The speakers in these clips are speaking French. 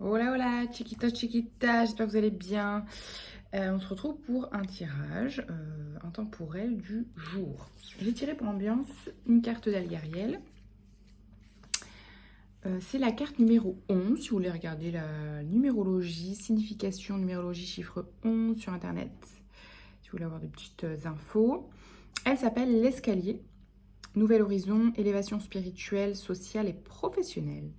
Hola hola, chiquita chiquita, j'espère que vous allez bien. On se retrouve pour un tirage intemporel du jour. J'ai tiré pour l'ambiance une carte d'Algariel. C'est la carte numéro 11, si vous voulez regarder la numérologie, signification, numérologie, chiffre 11 sur internet. Si vous voulez avoir des petites infos. Elle s'appelle l'escalier. Nouvel horizon, élévation spirituelle, sociale et professionnelle.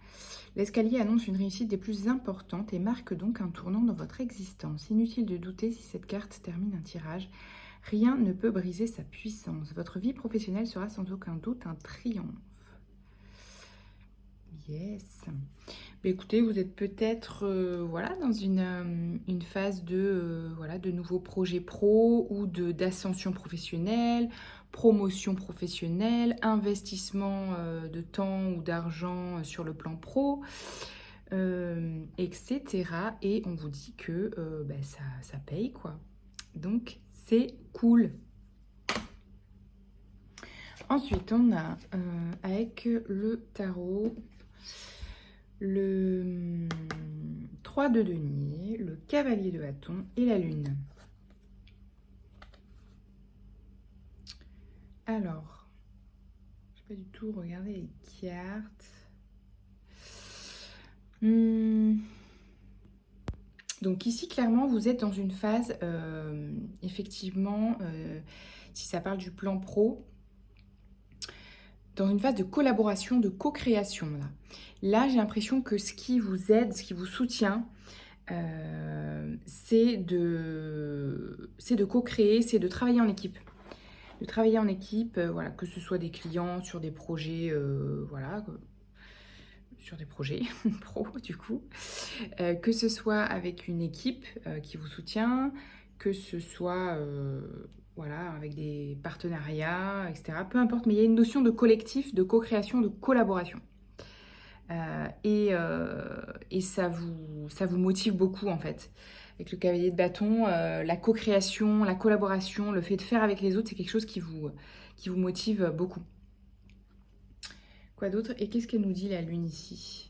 L'escalier annonce une réussite des plus importantes et marque donc un tournant dans votre existence. Inutile de douter si cette carte termine un tirage. Rien ne peut briser sa puissance. Votre vie professionnelle sera sans aucun doute un triomphe. Yes. Bah, écoutez, vous êtes peut-être voilà, dans une phase voilà, de nouveaux projets pro ou d'ascension professionnelle, promotion professionnelle, investissement de temps ou d'argent sur le plan pro, etc. Et on vous dit que bah, ça paye, quoi. Donc, c'est cool. Ensuite, on a avec le tarot le 3 de denier, le cavalier de bâton et la lune. Alors, je n'ai pas du tout regardé les cartes. Donc ici, clairement, vous êtes dans une phase, effectivement, si ça parle du plan pro, dans une phase de collaboration, de co-création. Là j'ai l'impression que ce qui vous aide, ce qui vous soutient, c'est de co-créer, c'est de travailler en équipe. De travailler en équipe, voilà, que ce soit des clients sur des projets, voilà, sur des projets pro du coup, que ce soit avec une équipe qui vous soutient, que ce soit voilà, avec des partenariats, etc. Peu importe, mais il y a une notion de collectif, de co-création, de collaboration. Et ça vous motive beaucoup en fait. Avec le cavalier de bâton, la co-création, la collaboration, le fait de faire avec les autres, c'est quelque chose qui vous motive beaucoup. Quoi d'autre? Et qu'est-ce qu'elle nous dit la lune ici?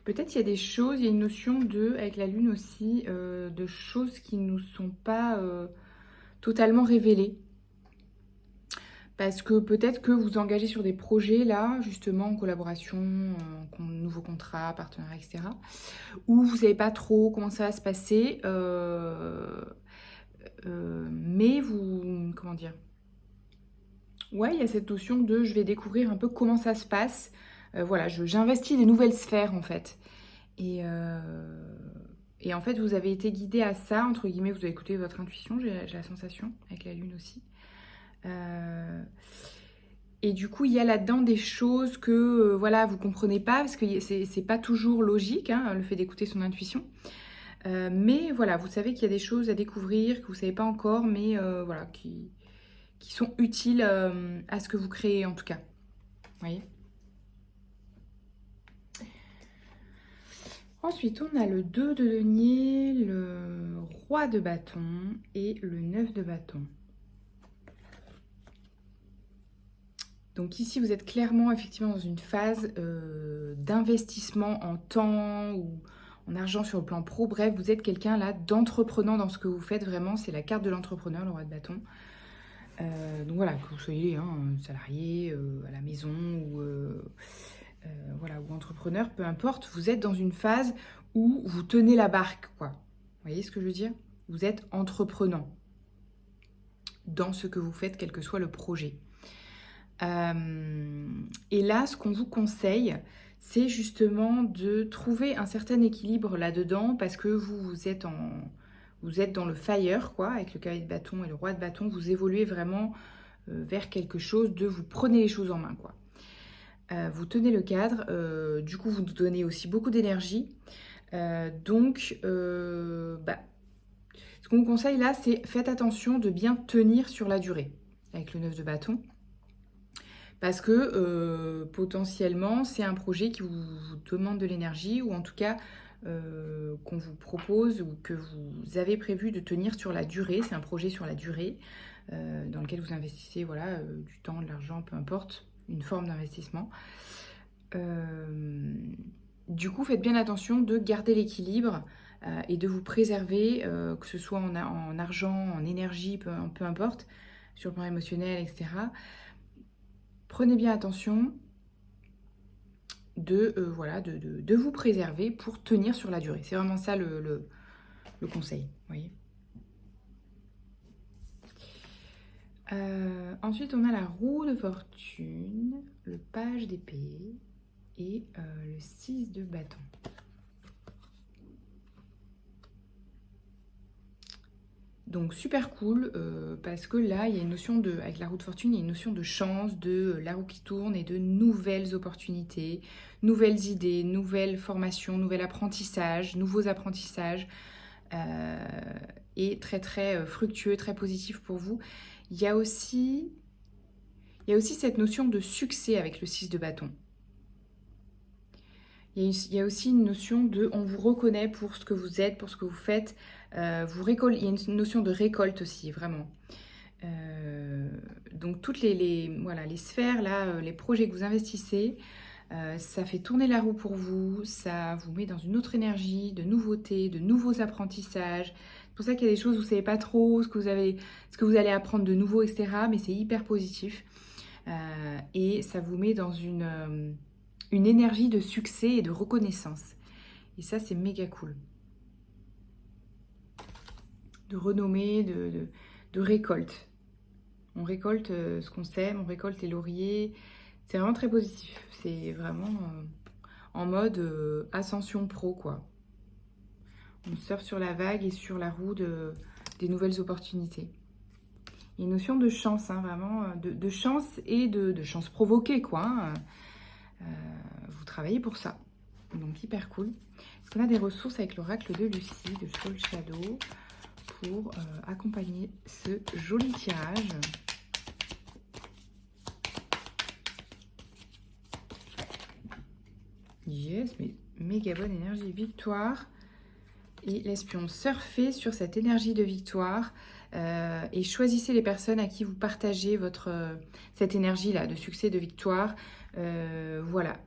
Peut-être il y a des choses, il y a une notion de, avec la lune aussi, de choses qui ne nous sont pas totalement révélées. Parce que peut-être que vous engagez sur des projets là, justement en collaboration, nouveaux contrats, partenariats, etc. Où vous ne savez pas trop comment ça va se passer, mais vous, comment dire? Ouais, il y a cette notion de je vais découvrir un peu comment ça se passe. Voilà, j'investis des nouvelles sphères en fait. Et, euh, et en fait, vous avez été guidé à ça, entre guillemets, vous avez écouté votre intuition, j'ai la sensation, avec la lune aussi. Euh, et du coup, il y a là-dedans des choses que voilà, vous comprenez pas, parce que c'est pas toujours logique, hein, le fait d'écouter son intuition. Mais voilà, vous savez qu'il y a des choses à découvrir, que vous savez pas encore, mais voilà, qui sont utiles à ce que vous créez en tout cas. Vous voyez? Ensuite, on a le 2 de denier, le roi de bâton et le 9 de bâton. Donc ici, vous êtes clairement effectivement dans une phase d'investissement en temps ou en argent sur le plan pro. Bref, vous êtes quelqu'un là d'entreprenant dans ce que vous faites vraiment. C'est la carte de l'entrepreneur, le roi de bâton. Donc voilà, que vous soyez salarié à la maison ou, voilà, ou entrepreneur, peu importe, vous êtes dans une phase où vous tenez la barque, quoi. Vous voyez ce que je veux dire? Vous êtes entreprenant dans ce que vous faites, quel que soit le projet. Et là, ce qu'on vous conseille, c'est justement de trouver un certain équilibre là-dedans parce que vous êtes dans le fire, quoi, avec le cavalier de bâton et le roi de bâton. Vous évoluez vraiment vers quelque chose de vous prenez les choses en main, quoi. Vous tenez le cadre, du coup, vous nous donnez aussi beaucoup d'énergie. Donc, ce qu'on vous conseille là, c'est faites attention de bien tenir sur la durée avec le 9 de bâton. Parce que potentiellement, c'est un projet qui vous demande de l'énergie, ou en tout cas qu'on vous propose ou que vous avez prévu de tenir sur la durée. C'est un projet sur la durée dans lequel vous investissez voilà, du temps, de l'argent, peu importe, une forme d'investissement. Du coup, faites bien attention de garder l'équilibre et de vous préserver, que ce soit en argent, en énergie, peu importe, sur le plan émotionnel, etc. Prenez bien attention voilà, de vous préserver pour tenir sur la durée. C'est vraiment ça le conseil, vous voyez. Ensuite, on a la roue de fortune, le page d'épée et le 6 de bâton. Donc super cool parce que là, il y a une notion de, avec la roue de fortune, il y a une notion de chance, de la roue qui tourne et de nouvelles opportunités, nouvelles idées, nouvelles formations, nouvel apprentissage, nouveaux apprentissages et très très fructueux, très positif pour vous. Il y a aussi cette notion de succès avec le 6 de bâton. Il y a aussi une notion de on vous reconnaît pour ce que vous êtes, pour ce que vous faites. Il y a une notion de récolte aussi, vraiment. Donc toutes voilà, les sphères, là, les projets que vous investissez, ça fait tourner la roue pour vous, ça vous met dans une autre énergie, de nouveautés, de nouveaux apprentissages. C'est pour ça qu'il y a des choses où vous ne savez pas trop ce que vous allez apprendre de nouveau, etc. Mais c'est hyper positif. Et ça vous met dans une énergie de succès et de reconnaissance. Et ça, c'est méga cool. De renommée, de récolte. On récolte ce qu'on sème, on récolte les lauriers. C'est vraiment très positif. C'est vraiment en mode ascension pro, quoi. On surfe sur la vague et sur la roue des nouvelles opportunités. Il y a une notion de chance, hein, vraiment, de chance et de chance provoquée, quoi. Hein. Vous travaillez pour ça. Donc, hyper cool. Est-ce qu'on a des ressources avec l'oracle de Lucie, de Soul Shadow, pour accompagner ce joli tirage? Yes, mais méga bonne énergie, victoire. Et l'espion, surfez sur cette énergie de victoire et choisissez les personnes à qui vous partagez cette énergie-là de succès, de victoire. Voilà.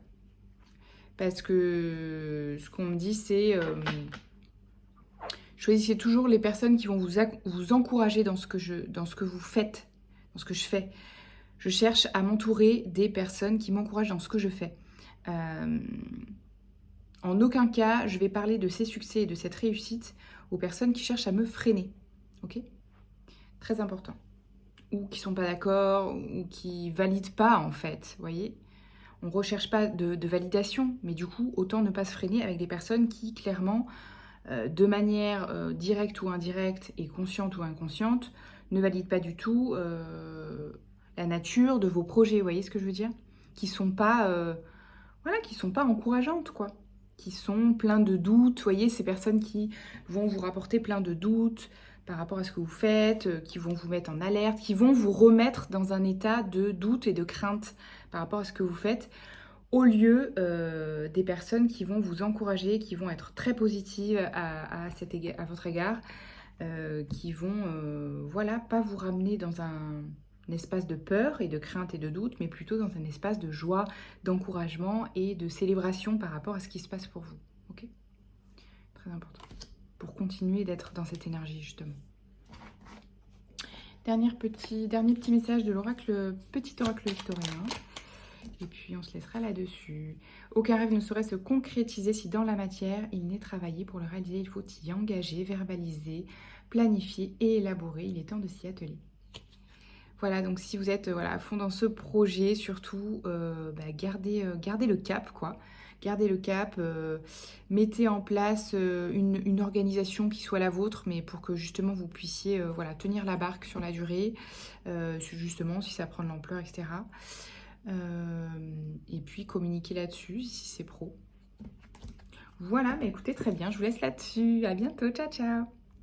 Parce que ce qu'on me dit, c'est choisissez toujours les personnes qui vont vous encourager dans ce que vous faites, dans ce que je fais. Je cherche à m'entourer des personnes qui m'encouragent dans ce que je fais. En aucun cas, je vais parler de ces succès et de cette réussite aux personnes qui cherchent à me freiner. Ok ? Très important. Ou qui ne sont pas d'accord, ou qui ne valident pas, en fait. Vous voyez ? On ne recherche pas de validation, mais du coup, autant ne pas se freiner avec des personnes qui, clairement, de manière directe ou indirecte, et consciente ou inconsciente, ne valident pas du tout la nature de vos projets. Vous voyez ce que je veux dire ? Qui ne sont pas, qui sont pas encourageantes, quoi. Qui sont pleins de doutes, vous voyez, ces personnes qui vont vous rapporter plein de doutes par rapport à ce que vous faites, qui vont vous mettre en alerte, qui vont vous remettre dans un état de doute et de crainte par rapport à ce que vous faites, au lieu des personnes qui vont vous encourager, qui vont être très positives à votre égard, qui vont, voilà, pas vous ramener dans un espace de peur et de crainte et de doute, mais plutôt dans un espace de joie, d'encouragement et de célébration par rapport à ce qui se passe pour vous. Ok ? Très important. Pour continuer d'être dans cette énergie, justement. Dernier petit message de l'oracle, petit oracle victorien. Et puis on se laissera là-dessus. Aucun rêve ne saurait se concrétiser si dans la matière il n'est travaillé. Pour le réaliser, il faut y engager, verbaliser, planifier et élaborer. Il est temps de s'y atteler. Voilà, donc si vous êtes à fond dans ce projet, surtout, gardez le cap, quoi. Gardez le cap, mettez en place une organisation qui soit la vôtre, mais pour que justement vous puissiez tenir la barque sur la durée, justement si ça prend de l'ampleur, etc. Et puis communiquer là-dessus si c'est pro. Voilà, mais écoutez, très bien, je vous laisse là-dessus. À bientôt, ciao, ciao.